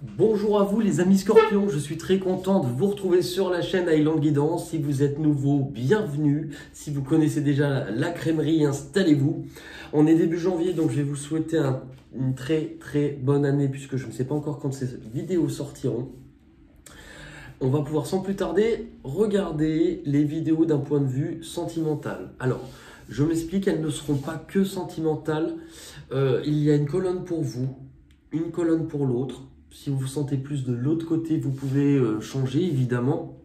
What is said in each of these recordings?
Bonjour à vous les amis Scorpions, je suis très content de vous retrouver sur la chaîne Highland Guidance. Si vous êtes nouveau, bienvenue. Si vous connaissez déjà la crèmerie, installez-vous. On est début janvier, donc je vais vous souhaiter une très bonne année puisque je ne sais pas encore quand ces vidéos sortiront. On va pouvoir sans plus tarder regarder les vidéos d'un point de vue sentimental. Alors, je m'explique, elles ne seront pas que sentimentales. Il y a une colonne pour vous, une colonne pour l'autre. Si vous vous sentez plus de l'autre côté, vous pouvez changer, évidemment.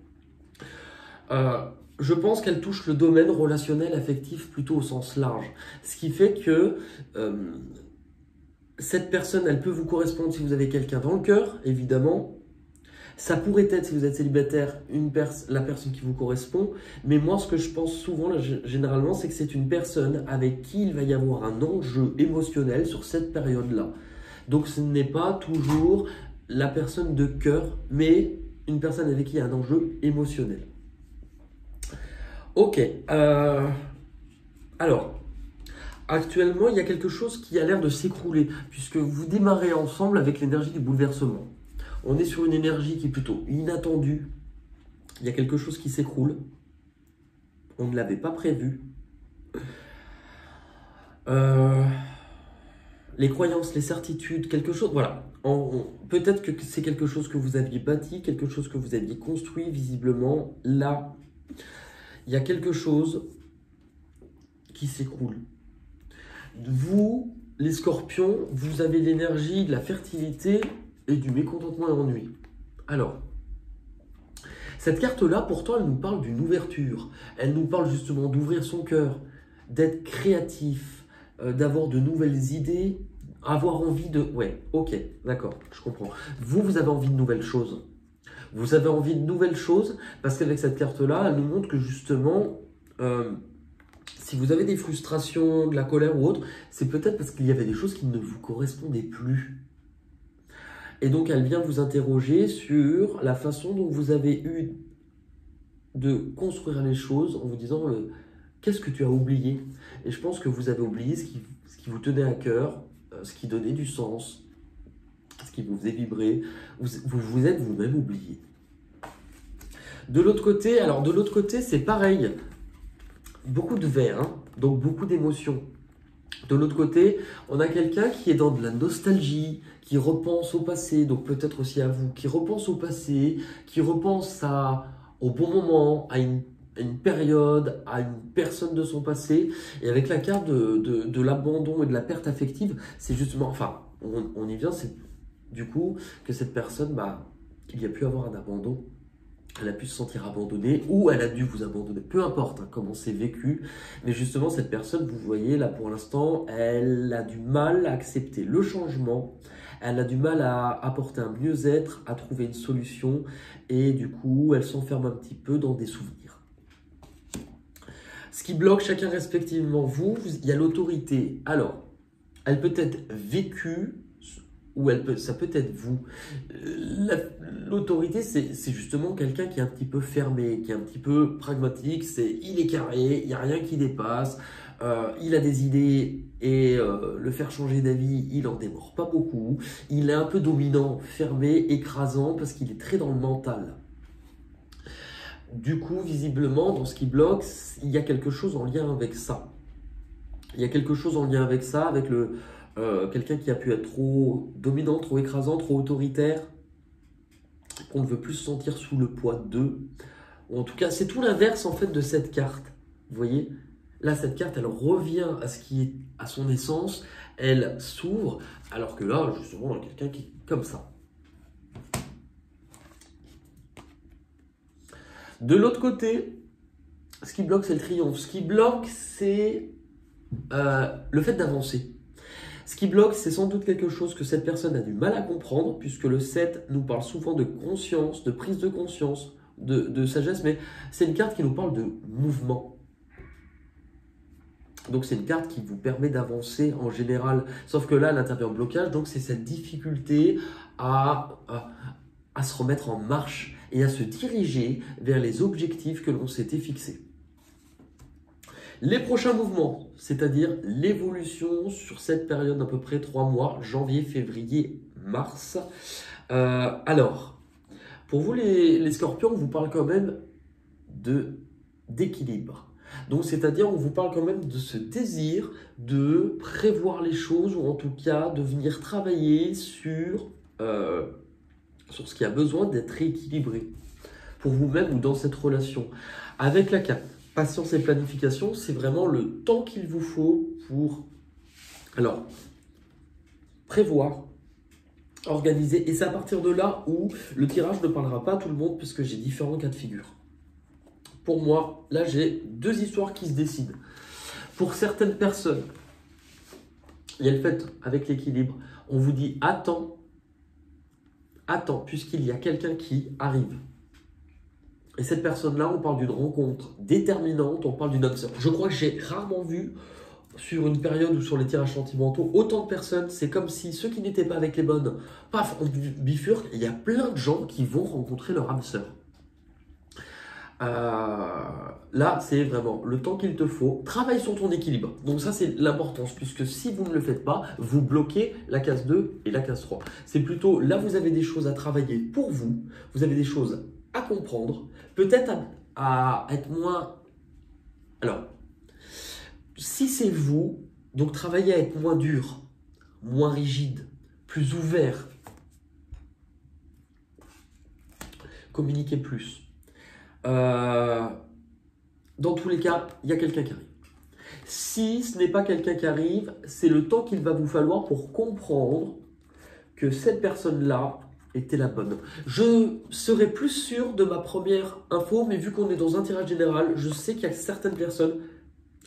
Je pense qu'elle touche le domaine relationnel affectif plutôt au sens large. Ce qui fait que cette personne, elle peut vous correspondre si vous avez quelqu'un dans le cœur, évidemment. Ça pourrait être, si vous êtes célibataire, la personne qui vous correspond. Mais moi, ce que je pense souvent, là, généralement, c'est que c'est une personne avec qui il va y avoir un enjeu émotionnel sur cette période-là. Donc, ce n'est pas toujours la personne de cœur, mais une personne avec qui il y a un enjeu émotionnel. Ok. Alors, actuellement, il y a quelque chose qui a l'air de s'écrouler, puisque vous démarrez ensemble avec l'énergie du bouleversement. On est sur une énergie qui est plutôt inattendue. Il y a quelque chose qui s'écroule. On ne l'avait pas prévu. Les croyances, les certitudes, quelque chose, voilà. Peut-être que c'est quelque chose que vous aviez bâti, quelque chose que vous aviez construit, visiblement. Là, il y a quelque chose qui s'écroule. Vous, les scorpions, vous avez l'énergie de la fertilité et du mécontentement et ennui. Alors, cette carte-là, pourtant, elle nous parle d'une ouverture. Elle nous parle justement d'ouvrir son cœur, d'être créatif, d'avoir de nouvelles idées, avoir envie de... Ouais, ok, d'accord, je comprends. Vous avez envie de nouvelles choses. Vous avez envie de nouvelles choses parce qu'avec cette carte-là, elle nous montre que justement, si vous avez des frustrations, de la colère ou autre, c'est peut-être parce qu'il y avait des choses qui ne vous correspondaient plus. Et donc, elle vient vous interroger sur la façon dont vous avez eu de construire les choses en vous disant qu'est-ce que tu as oublié? Et je pense que vous avez oublié ce qui vous tenait à cœur, ce qui donnait du sens, ce qui vous faisait vibrer. Vous êtes vous-même oublié. De l'autre côté, c'est pareil. Beaucoup de verre, hein, donc beaucoup d'émotions. De l'autre côté, on a quelqu'un qui est dans de la nostalgie, qui repense au passé, donc peut-être aussi à vous, qui repense au passé, qui repense au bon moment, à une période, à une personne de son passé. Et avec la carte de l'abandon et de la perte affective, c'est justement, enfin, on y vient, c'est du coup que cette personne, qu'il y a pu avoir un abandon. Elle a pu se sentir abandonnée ou elle a dû vous abandonner. Peu importe comment c'est vécu. Mais justement, cette personne, vous voyez, là pour l'instant, elle a du mal à accepter le changement. Elle a du mal à apporter un mieux-être, à trouver une solution. Et du coup, elle s'enferme un petit peu dans des souvenirs. Ce qui bloque chacun respectivement, il y a l'autorité. Alors, elle peut être vécue ou ça peut être vous. L'autorité, c'est justement quelqu'un qui est un petit peu fermé, qui est un petit peu pragmatique. Il est carré, il n'y a rien qui dépasse. Il a des idées et le faire changer d'avis, il n'en démord pas beaucoup. Il est un peu dominant, fermé, écrasant parce qu'il est très dans le mental. Du coup, visiblement, dans ce qui bloque, il y a quelque chose en lien avec ça. Il y a quelque chose en lien avec ça, avec quelqu'un qui a pu être trop dominant, trop écrasant, trop autoritaire, qu'on ne veut plus se sentir sous le poids d'eux. Ou en tout cas, c'est tout l'inverse en fait de cette carte. Vous voyez? Là, cette carte, elle revient à ce qui est à son essence, elle s'ouvre, alors que là, justement, on a quelqu'un qui est comme ça. De l'autre côté, ce qui bloque, c'est le triomphe. Ce qui bloque, c'est le fait d'avancer. Ce qui bloque, c'est sans doute quelque chose que cette personne a du mal à comprendre, puisque le 7 nous parle souvent de conscience, de prise de conscience, de sagesse, mais c'est une carte qui nous parle de mouvement. Donc c'est une carte qui vous permet d'avancer en général, sauf que là, elle intervient en blocage, donc c'est cette difficulté à se remettre en marche et à se diriger vers les objectifs que l'on s'était fixés. Les prochains mouvements, c'est-à-dire l'évolution sur cette période d'à peu près 3 mois, janvier, février, mars. Alors, pour vous les scorpions, on vous parle quand même d'équilibre. Donc, c'est-à-dire, on vous parle quand même de ce désir de prévoir les choses, ou en tout cas de venir travailler sur ce qui a besoin d'être équilibré pour vous-même ou dans cette relation. Avec la carte patience et planification, c'est vraiment le temps qu'il vous faut pour prévoir, organiser. Et c'est à partir de là où le tirage ne parlera pas à tout le monde, puisque j'ai différents cas de figure. Pour moi, là, j'ai 2 histoires qui se décident. Pour certaines personnes, il y a le fait avec l'équilibre, on vous dit attends, puisqu'il y a quelqu'un qui arrive. Et cette personne-là, on parle d'une rencontre déterminante, on parle d'une âme sœur. Je crois que j'ai rarement vu sur une période ou sur les tirages sentimentaux autant de personnes. C'est comme si ceux qui n'étaient pas avec les bonnes, paf, on bifurque. Il y a plein de gens qui vont rencontrer leur âme sœur. Là, c'est vraiment le temps qu'il te faut. Travaille sur ton équilibre. Donc ça, c'est l'importance, puisque si vous ne le faites pas, vous bloquez la case 2 et la case 3. C'est plutôt, là, vous avez des choses à travailler pour vous. Vous avez des choses à comprendre. Peut-être à être moins... Alors, si c'est vous, donc travaillez à être moins dur, moins rigide, plus ouvert. Communiquez plus. Dans tous les cas, il y a quelqu'un qui arrive. Si ce n'est pas quelqu'un qui arrive, c'est le temps qu'il va vous falloir pour comprendre que cette personne-là était la bonne. Je serais plus sûr de ma première info, mais vu qu'on est dans un tirage général, je sais qu'il y a certaines personnes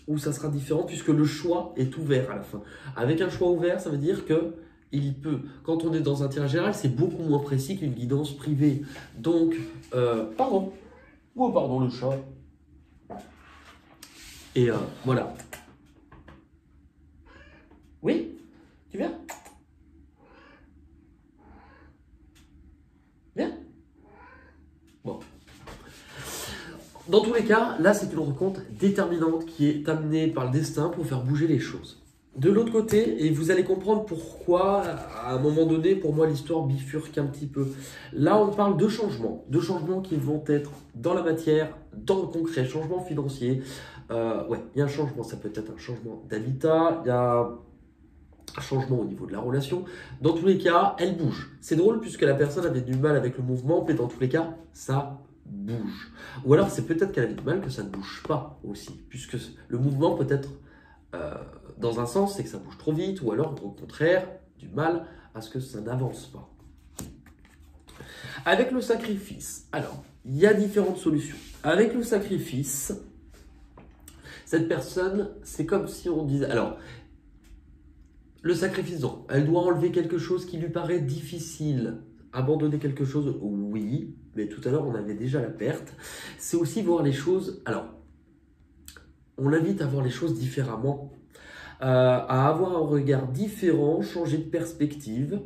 où ça sera différent, puisque le choix est ouvert à la fin. Avec un choix ouvert, ça veut dire que il peut, quand on est dans un tirage général, c'est beaucoup moins précis qu'une guidance privée. Donc, pardon. Oh, pardon, le chat. Et voilà. Oui? Tu viens? Viens? Bon. Dans tous les cas, là, c'est une rencontre déterminante qui est amenée par le destin pour faire bouger les choses. De l'autre côté, et vous allez comprendre pourquoi, à un moment donné, pour moi, l'histoire bifurque un petit peu. Là, on parle de changements qui vont être dans la matière, dans le concret, changement financier. Ouais, il y a un changement, ça peut être un changement d'habitat, il y a un changement au niveau de la relation. Dans tous les cas, elle bouge. C'est drôle puisque la personne avait du mal avec le mouvement, mais dans tous les cas, ça bouge. Ou alors, c'est peut-être qu'elle avait du mal que ça ne bouge pas aussi, puisque le mouvement peut être... dans un sens, c'est que ça bouge trop vite, ou alors au contraire, du mal à ce que ça n'avance pas. Avec le sacrifice, alors, il y a différentes solutions. Avec le sacrifice, cette personne, c'est comme si on disait... Alors, le sacrifice, non, elle doit enlever quelque chose qui lui paraît difficile. Abandonner quelque chose, oui, mais tout à l'heure, on avait déjà la perte. C'est aussi voir les choses... Alors, on l'invite à voir les choses différemment, à avoir un regard différent, changer de perspective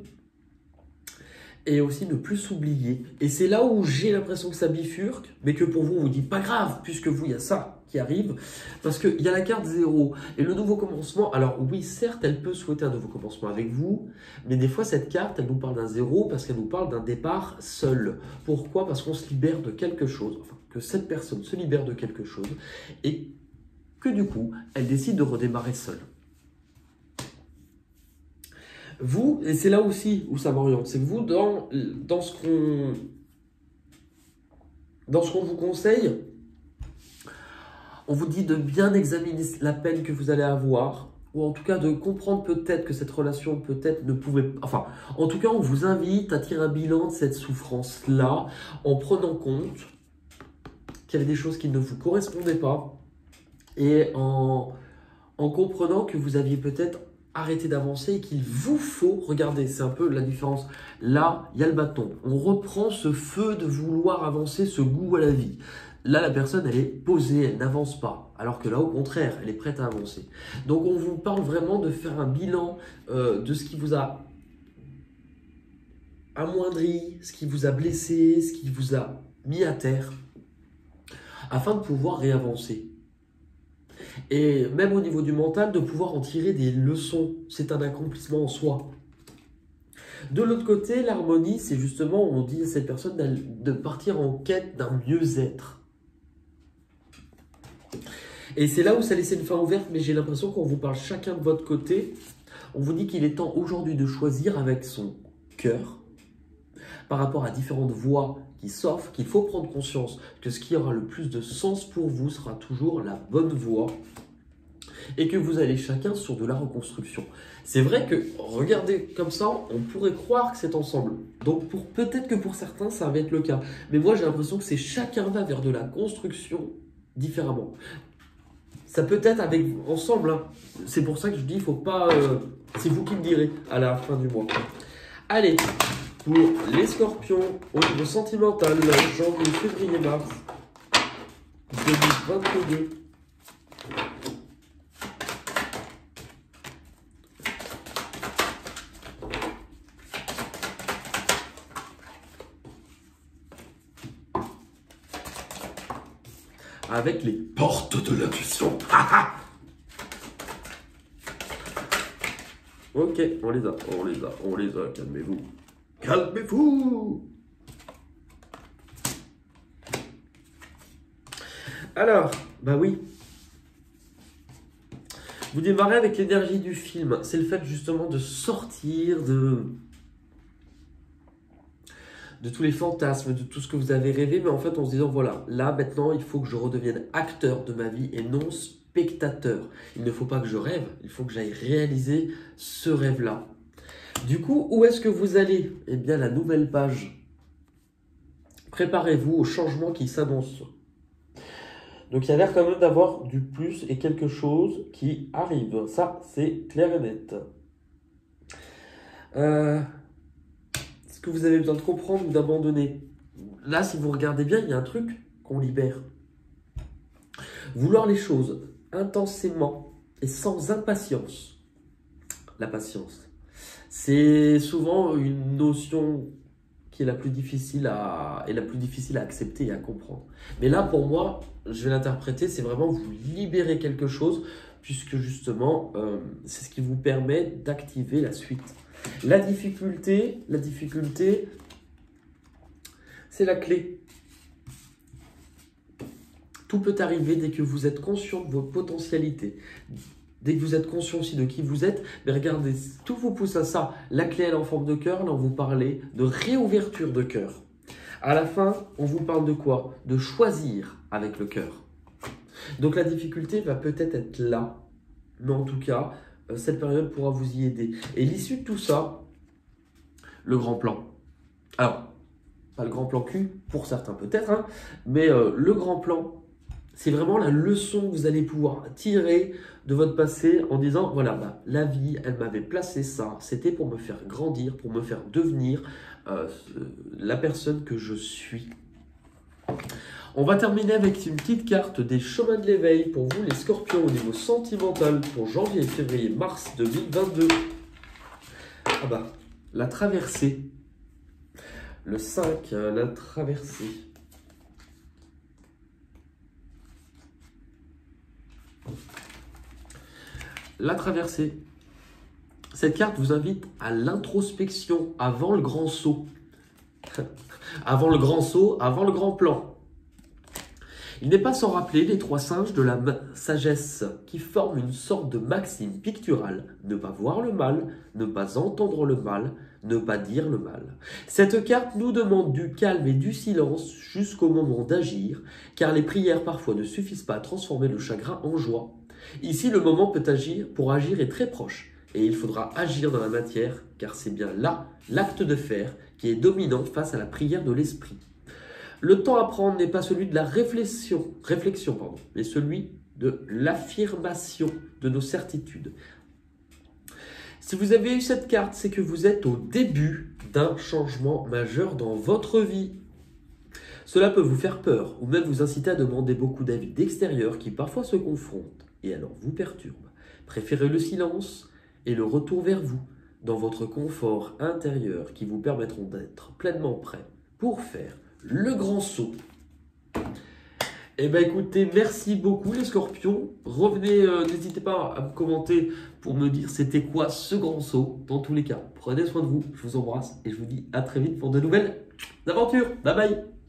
et aussi ne plus s'oublier. Et c'est là où j'ai l'impression que ça bifurque, mais que pour vous, on vous dit pas grave, puisque vous, il y a ça qui arrive, parce qu'il y a la carte 0 et le nouveau commencement. Alors oui, certes, elle peut souhaiter un nouveau commencement avec vous, mais des fois, cette carte, elle nous parle d'un 0 parce qu'elle nous parle d'un départ seul. Pourquoi? Parce qu'on se libère de quelque chose, enfin, que cette personne se libère de quelque chose et que du coup, elle décide de redémarrer seule. Vous, et c'est là aussi où ça m'oriente, c'est que vous, dans ce qu'on vous conseille, on vous dit de bien examiner la peine que vous allez avoir, ou en tout cas de comprendre peut-être que cette relation peut-être ne pouvait... Enfin, en tout cas, on vous invite à tirer un bilan de cette souffrance-là, en prenant compte qu'il y avait des choses qui ne vous correspondaient pas, et en comprenant que vous aviez peut-être arrêté d'avancer et qu'il vous faut, regardez, c'est un peu la différence, là, il y a le bâton, on reprend ce feu de vouloir avancer, ce goût à la vie. Là, la personne, elle est posée, elle n'avance pas, alors que là, au contraire, elle est prête à avancer. Donc, on vous parle vraiment de faire un bilan de ce qui vous a amoindri, ce qui vous a blessé, ce qui vous a mis à terre, afin de pouvoir réavancer. Et même au niveau du mental, de pouvoir en tirer des leçons, c'est un accomplissement en soi. De l'autre côté, l'harmonie, c'est justement, on dit à cette personne de partir en quête d'un mieux-être. Et c'est là où ça laissait une fin ouverte, mais j'ai l'impression qu'on vous parle chacun de votre côté. On vous dit qu'il est temps aujourd'hui de choisir avec son cœur, par rapport à différentes voies qui s'offrent, qu'il faut prendre conscience que ce qui aura le plus de sens pour vous sera toujours la bonne voie et que vous allez chacun sur de la reconstruction. C'est vrai que, regardez comme ça, on pourrait croire que c'est ensemble. Donc peut-être que pour certains, ça va être le cas. Mais moi, j'ai l'impression que c'est chacun va vers de la construction différemment. Ça peut être avec ensemble. Hein. C'est pour ça que je dis, il faut pas... c'est vous qui me direz à la fin du mois. Allez, pour les scorpions, au niveau sentimental, janvier, février, mars 2022. Avec les portes de l'intuition. Ok, on les a, calmez-vous. Calmez-vous. Alors, bah oui. Vous démarrez avec l'énergie du film. C'est le fait justement de sortir de tous les fantasmes, de tout ce que vous avez rêvé, mais en fait en se disant, voilà, là maintenant, il faut que je redevienne acteur de ma vie et non spectateur. Il ne faut pas que je rêve, il faut que j'aille réaliser ce rêve-là. Du coup, où est-ce que vous allez? Eh bien, la nouvelle page. Préparez-vous au changement qui s'annonce. Donc, il y a l'air quand même d'avoir du plus et quelque chose qui arrive. Ça, c'est clair et net. Ce que vous avez besoin de comprendre ou d'abandonner. Là, si vous regardez bien, il y a un truc qu'on libère. Vouloir les choses intensément et sans impatience. La patience. C'est souvent une notion qui est la plus difficile à accepter et à comprendre. Mais là, pour moi, je vais l'interpréter, c'est vraiment vous libérer quelque chose, puisque justement, c'est ce qui vous permet d'activer la suite. La difficulté, c'est la clé. Tout peut arriver dès que vous êtes conscient de vos potentialités. Dès que vous êtes conscient aussi de qui vous êtes, mais regardez, tout vous pousse à ça. La clé, elle est en forme de cœur. Là, on vous parlait de réouverture de cœur. À la fin, on vous parle de quoi? De choisir avec le cœur. Donc la difficulté va peut-être être là, mais en tout cas, cette période pourra vous y aider. Et l'issue de tout ça, le grand plan. Alors, pas le grand plan cul, pour certains peut-être, hein, mais le grand plan, c'est vraiment la leçon que vous allez pouvoir tirer de votre passé en disant, voilà, bah, la vie, elle m'avait placé ça, c'était pour me faire grandir, pour me faire devenir la personne que je suis. On va terminer avec une petite carte des chemins de l'éveil pour vous, les scorpions, au niveau sentimental pour janvier, février, mars 2022. Ah bah, la traversée. Le 5, la traversée. La traversée. Cette carte vous invite à l'introspection avant le grand saut. Avant le grand saut, avant le grand plan. Il n'est pas sans rappeler les 3 singes de la sagesse qui forment une sorte de maxime picturale. Ne pas voir le mal, ne pas entendre le mal, ne pas dire le mal. Cette carte nous demande du calme et du silence jusqu'au moment d'agir, car les prières parfois ne suffisent pas à transformer le chagrin en joie. Ici, le moment pour agir est très proche, et il faudra agir dans la matière, car c'est bien là l'acte de faire qui est dominant face à la prière de l'esprit. Le temps à prendre n'est pas celui de la réflexion, mais celui de l'affirmation de nos certitudes. Si vous avez eu cette carte, c'est que vous êtes au début d'un changement majeur dans votre vie. Cela peut vous faire peur ou même vous inciter à demander beaucoup d'avis d'extérieur qui parfois se confrontent et alors vous perturbent. Préférez le silence et le retour vers vous dans votre confort intérieur qui vous permettront d'être pleinement prêt pour faire le grand saut. Eh ben écoutez, merci beaucoup les scorpions. Revenez, n'hésitez pas à me commenter pour me dire c'était quoi ce grand saut. Dans tous les cas, prenez soin de vous, je vous embrasse et je vous dis à très vite pour de nouvelles aventures. Bye bye.